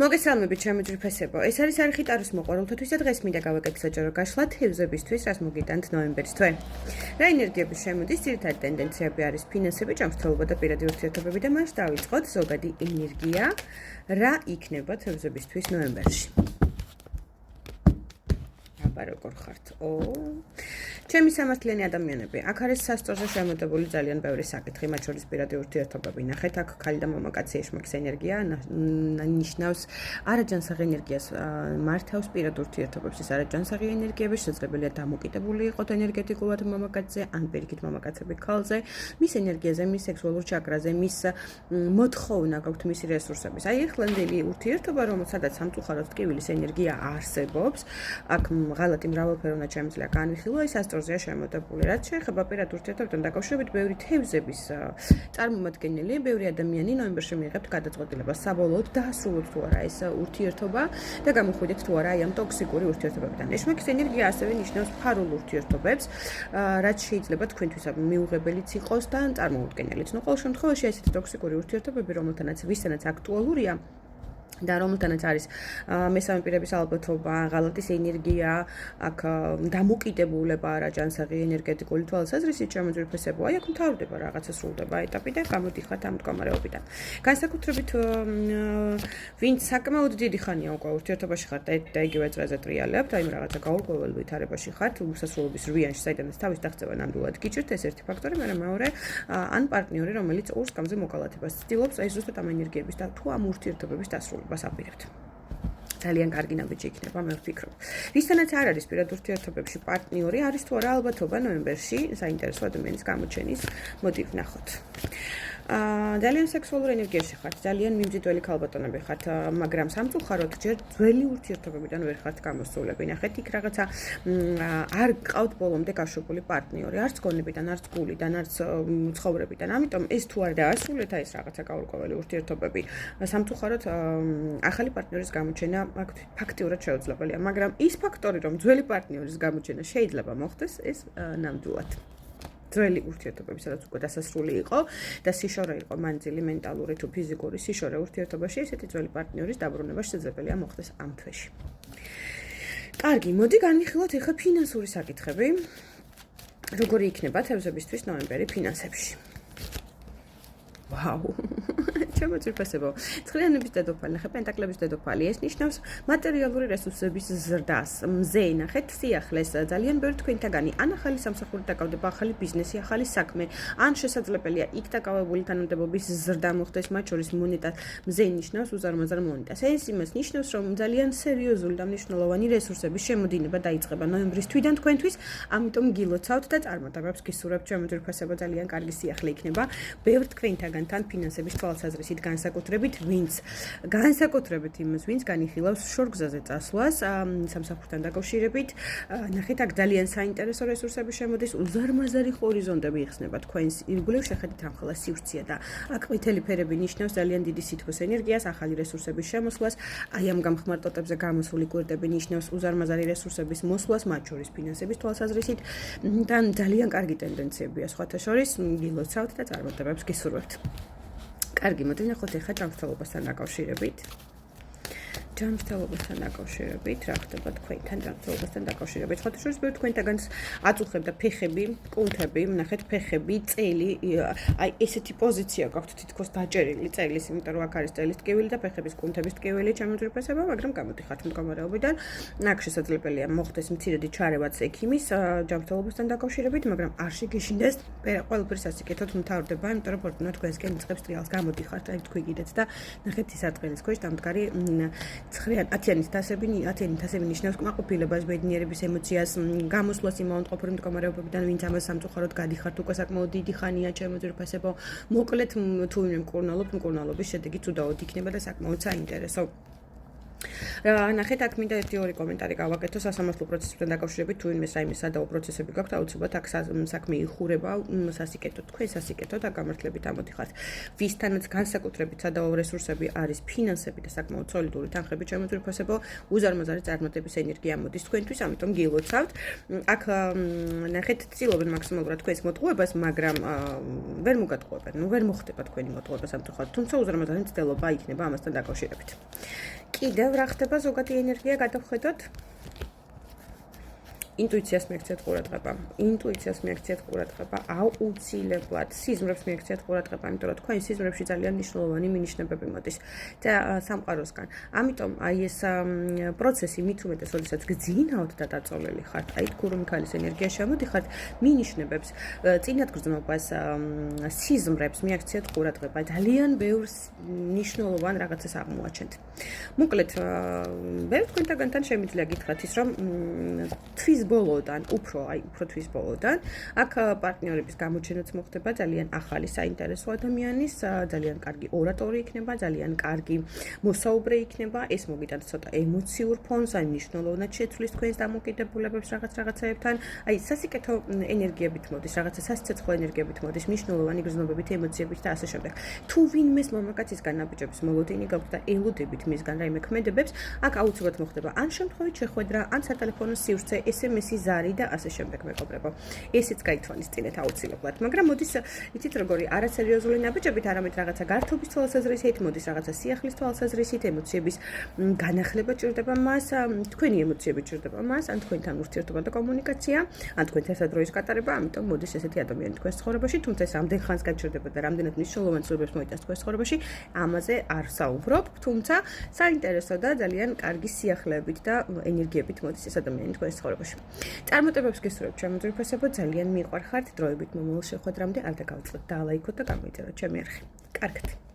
მოგესალმებით ჩემი ძვირფესებო. ეს არის არხიტარის მოყვარულთათვის და დღეს მინდა გავაკეთოთ საჯარო გაშლა თევზებისთვის, რაც მოგიტანთ ნოემბერის თვე. რა ენერგიები შემოდის? ძირითადი ტენდენციები არის ფინანსები, ჯანმრთელობა და პირადი ურთიერთობები და მას დავიწყოთ ზოგადი ენერგია, რა იქნება თევზებისთვის ნოემბერში. აბა როგორ ხართ? ჩემი სამართლიანი ადამიანები, აქ არის სასწორზე შემოდებული ძალიან ბევრი საკითხი, მათ შორის პირადი ურთიერთობები. ნახეთ, აქ ქალი და მამაკაცი ეშმაკის ენერგია ნიშნავს არაჯანსაღი ენერგიას, მართავს პირად ურთიერთობებს. ეს არაჯანსაღი ენერგიები შესაძლებელია დამოკიდებული იყოთ ენერგეტიკულად მამაკაცზე, ან პირიქით მამაკაცები ქალზე, მის ენერგიაზე, მის სექსუალურ ჩაკრაზე, მის მოთხოვნა გაქვთ მისი რესურსების. აი, ეხლანდელი ურთიერთობა, რომელსაც სამწუხაროდ ტკივილის ენერგია არსებობს, აქ ღალატი მრავალფეროვნად შემიძლია განვიხილო, ის ასტროზეა შემოდებული. რაც შეეხება პირად ურთიერთობებთან დაკავშირებით, ბევრი თევზების წარმომადგენელი, ბევრი ადამიანი ნოემბერში მიიღებთ გადაწყვეტილებას, საბოლოოდ დაასრულოთ თუ არა ეს ურთიერთობა და გამოხვიდეთ თუ არა ამ ტოქსიკური ურთიერთობებიდან. ეშმაკის ენერგია ასევე ნიშნავს ფარულ ურთიერთობებს, რაც შეიძლება თქვენთვის მიუღებელიც იყოს და წარმოუდგენელიც. ნუ ყოველ შემთხვევაში ესეთი ტოქსიკური ურთიერთობები, ვისთანაც აქტუალურია და რომელთანაც არის მესამე პირების ალბათობა, ღალატის ენერგია, აქ დამოკიდებულება არაჯანსაღი ენერგეტიკული თვალსაზრისით შემოძვირფესებო, აი აქ მთავრდება რაღაცა სრულდება ეტაპი და გამოდიხართ ამ მდგომარეობიდან. განსაკუთრებით ვინც საკმაოდ დიდი ხანია უკვე ურთიერთობაში ხართ და იგივე წრეზე ტრიალებთ, აი რაღაცა გაურკვეველ ვითარებაში ხართ, უსასრულობის რვიანში, საიდანაც თავის დაღწევა ნამდვილად გიჭირთ, ეს ერთი ფაქტორი, მაგრამ მეორე ან პარტნიორი, რომელიც ორს გამზე მოკალათებას ცდილობს, აი ზუსტად ამ ენერგიების და თუ ამ ურთიერთობების დასრულებას აპირებთ. ძალიან კარგი ნაბიჯი იქნება, მე ვფიქრობ. ვისთანაც არ არის პირად ურთიერთობებში პარტნიორი, არის თუ არა ალბათობა ნოემბერში საინტერესო ადამიანის გამოჩენის, მოდი ვნახოთ. ძალიან სექსუალური ენერგიაში ხართ, ძალიან მიმზიდველი ქალბატონები ხართ, მაგრამ სამწუხაროდ ჯერ ძველი ურთიერთობებიდან ვერ ხართ გამოსულები. ნახეთ, იქ რაღაცა არ გყავთ ბოლომდე გაშვებული პარტნიორი, არც გონებიდან, არც გულიდან, არც ცხოვრებიდან. ამიტომ ეს თუ არ დაასრულეთ, ეს რაღაცა გაურკვეველი ურთიერთობები, სამწუხაროდ ახალი პარტნიორის გამოჩენა ფაქტიურად შეუძლებელია, მაგრამ ის ფაქტორი, რომ ძველი პარტნიორის გამოჩენა შეიძლება მოხდეს, ეს ნამდვილად. ძველი ურთიერთობები, სადაც უკვე დასასრული იყო და სიშორე იყო მანძილი, მენტალური თუ ფიზიკური სიშორე ურთიერთობაში, ესეთი ძველი პარტნიორის დაბრუნება შესაძლებელია მოხდეს ამ თვეში. კარგი, მოდი განვიხილოთ ახლა ფინანსური საკითხები. როგორი იქნება თევზებისთვის ნოემბერი ფინანსებში? ვაუ! შემოძვირფესებო. ცხრიანების დედოფალი, ნახე, პენტაკლების დედოფალი, ეს ნიშნავს მატერიალური რესურსების ზრდას. მზე, ნახეთ, სიახლეს, ძალიან ბევრი თქვენთაგანი, ან ახალი სამსახური დაკავდება, ახალი ბიზნესი, ახალი საქმე, ან შესაძლებელია იქ დაკავებული თანამდებობის ზრდა მოხდეს, მათ შორის მონეტა. მზე ნიშნავს უზარმაზარ მონეტას. ეს იმას ნიშნავს, რომ ძალიან სერიოზული და მნიშვნელოვანი რესურსების შემოდინება დაიწყება ნოემბრის თვიდან თქვენთვის, ამიტომ გილოცავთ და წარმატებებს გისურვებთ, შემოძვირფესებო, ძალიან კარგი სიახლე იქნება. ბევრ თქვენთაგანთან ფინანსების თვალსაზრისით განსაკუთრებით იმას, ვინც განიხილავს შორგზაზე წასვლას სამსახურთან დაკავშირებით. ნახეთ, აქ ძალიან საინტერესო რესურსები შემოდის, უზარმაზარი ჰორიზონტები იხსნება თქვენს ირგვლივ, შეხედით რამხელა სივრცეა და აქ ყვითელი ფერები ნიშნავს ძალიან დიდი სითბოს ენერგიას, ახალი რესურსების შემოსვლას, აი ამ გამხმარ ტოტებზე გამოსული კვირტები ნიშნავს უზარმაზარი რესურსების მოსვლას, მათ შორის ფინანსების თვალსაზრისით და ძალიან კარგი ტენდენციებია სხვათა შორის, გილოცავთ და წარმატებებს გისურვებთ. კარგი, მოდი ნახოთ ახლა ჯანმრთელობასთან დაკავშირებით. ჯანმრთელობასთან დაკავშირებით, რა ხდება თქვენთან ჯანმრთელობასთან დაკავშირებით. სხვათა შორის ბევრი თქვენთაგანს აწუხებდა ფეხები, კუნთები, ნახეთ, ფეხები, წელი, აი ესეთი პოზიცია გაქვთ თითქოს დაჭერილი წელის, იმიტომ რომ აქ არის წელის ტკივილი და ფეხების კუნთების ტკივილი შემოძვირფესება, მაგრამ გამოდიხართ მდგომარეობიდან. აქ შესაძლებელია მოხდეს მცირედი ჩარევაც ექიმის ჯანმრთელობასთან დაკავშირებით, მაგრამ არ შეგეშინდეს, ყველაფერი სასიკეთოდ მთავრდება, იმიტომ რომ ფორტუნა თქვენსკენ იწყებს ტრიალს, გამოდიხართ, აი თქვი გიდეთ და ნახეთ ის ატყელის ქვეშ დამდგარი 10-იანი თასები ნიშნავს კმაყოფილებას, ბედნიერების ემოციას, გამოსვლას იმავდყოფური მდგომარეობებიდან, ვინც ამას სამწუხაროდ გადიხართ უკვე საკმაოდ დიდი ხანია, შემოძვირფესებო. მოკლედ, თუ ვინმე მკურნალობის შედეგიც უდაოდ იქნება და საკმაოდ საინტერესო. ნახეთ, აქ მინდა ერთი-ორი კომენტარი გავაკეთო სასამართლო პროცესებთან დაკავშირებით, თუ ვინმე საიმე სადაო პროცესები გაქვთ, აუცილებლად აქ საქმე იხურება, სასიკეთოდ, თქვენ სასიკეთოდ აქ გამართლებით ამოდიხართ. ვისთანაც განსაკუთრებით სადაო რესურსები არის ფინანსები და საკმაოდ სოლიდური თანხები შემოძვირფესებო, უზარმაზარი წარმატების ენერგია მოდის თქვენთვის, ამიტომ გილოცავთ. აქ ნახეთ, ცდილობენ მაქსიმალურად თქვენს მოტყუებას, მაგრამ ვერ მოგატყუებენ, ვერ მოხდება თქვენი მოტყუება სამწუხაროდ, თუმცა უზარმაზარი მცდელობა იქნება ამასთან დაკავშირებით. კიდევ რა ხდება ზოგადი ენერგია გადავხედოთ? ინტუიციას მიაქციეთ ყურადღება. ინტუიციას მიაქციეთ ყურადღება. აუცილებლად სიზმრებს მიაქციეთ ყურადღება, იმიტომ რომ თქვენ სიზმრებში ძალიან მნიშვნელოვანი მინიშნებები მოდის და სამყაროსგან. ამიტომ აი ეს პროცესი მით უმეტეს, როდესაც გძინავთ და დაწოლილი ხართ, აი გურუ მიქაელის ენერგია შემოდიხართ, მინიშნებებს, წინათგრძნობას, სიზმრებს მიაქციეთ ყურადღება. ძალიან ბევრ მნიშვნელოვან რაღაცას აღმოაჩენთ. მოკლედ, ბევრ თქვენთაგანთან შემიძლია გითხრათ ის, რომ თვის ბოლოდან, უფრო თვის ბოლოდან, აქ პარტნიორების გამოჩენაც მოხდება, ძალიან ახალი საინტერესო ადამიანის, ძალიან კარგი ორატორი იქნება, ძალიან კარგი მოსაუბრე იქნება, ეს მოგიტანთ ცოტა ემოციურ ფონს, აი მნიშვნელოვნად შეცვლის თქვენს დამოკიდებულებებს რაღაცაებთან, აი სასიკეთო ენერგიებით მოდის, რაღაცა სასიცოცხლო ენერგიებით მოდის, მნიშვნელოვანი გრძნობებით, ემოციებით და ასე შემდეგ. თუ ვინმეს მამაკაცისგან ნაბიჯების მოლოდინი გაქვთ და ელოდებით მისგან რაიმე ქმედებებს, აქ აუცილებლად მოხდება ან შემთხვევით შეხვედრა, ან სატელეფონო სივრცე, SMS-ი ზარი და ასე შემდეგ მეგობრებო. ესეც გაითვალისწინეთ აუცილებლად, მაგრამ მოდის, იცით როგორი, არასერიოზული ნაბიჯებით, არამედ რაღაცა გართობის თვალსაზრისით, მოდის რაღაცა სიახლის თვალსაზრისით, ემოციების განახლება ჭირდება მას, თქვენი ემოციები ჭირდება მას, ან თქვენთან ურთიერთობა და კომუნიკაცია, ან თქვენთან ერთდროის გატარება, ამიტომ მოდის ესეთი ადამიანი თქვენს ცხოვრებაში, თუმცა ეს რამდენ ხანს გაჩერდება და რამდენად მნიშვნელოვან ცნობებს მოიტანს თქვენს ცხოვრებაში, ამაზე არ საუბრობ, თუმცა საინტერესო და ძალიან კარგი სიახლეებით და ენერგიებით მოდის ეს ადამიანი თქვენს ცხოვრებაში. წარმატებებს გესურვებთ ჩემო ძვირფასებო, ძალიან მიყვარხართ, დროებით მომავალ შეხვედრამდე არ დაგავიწყდეთ და ლაიქოთ და გამოიწეროთ ჩემი არხი. კარგად.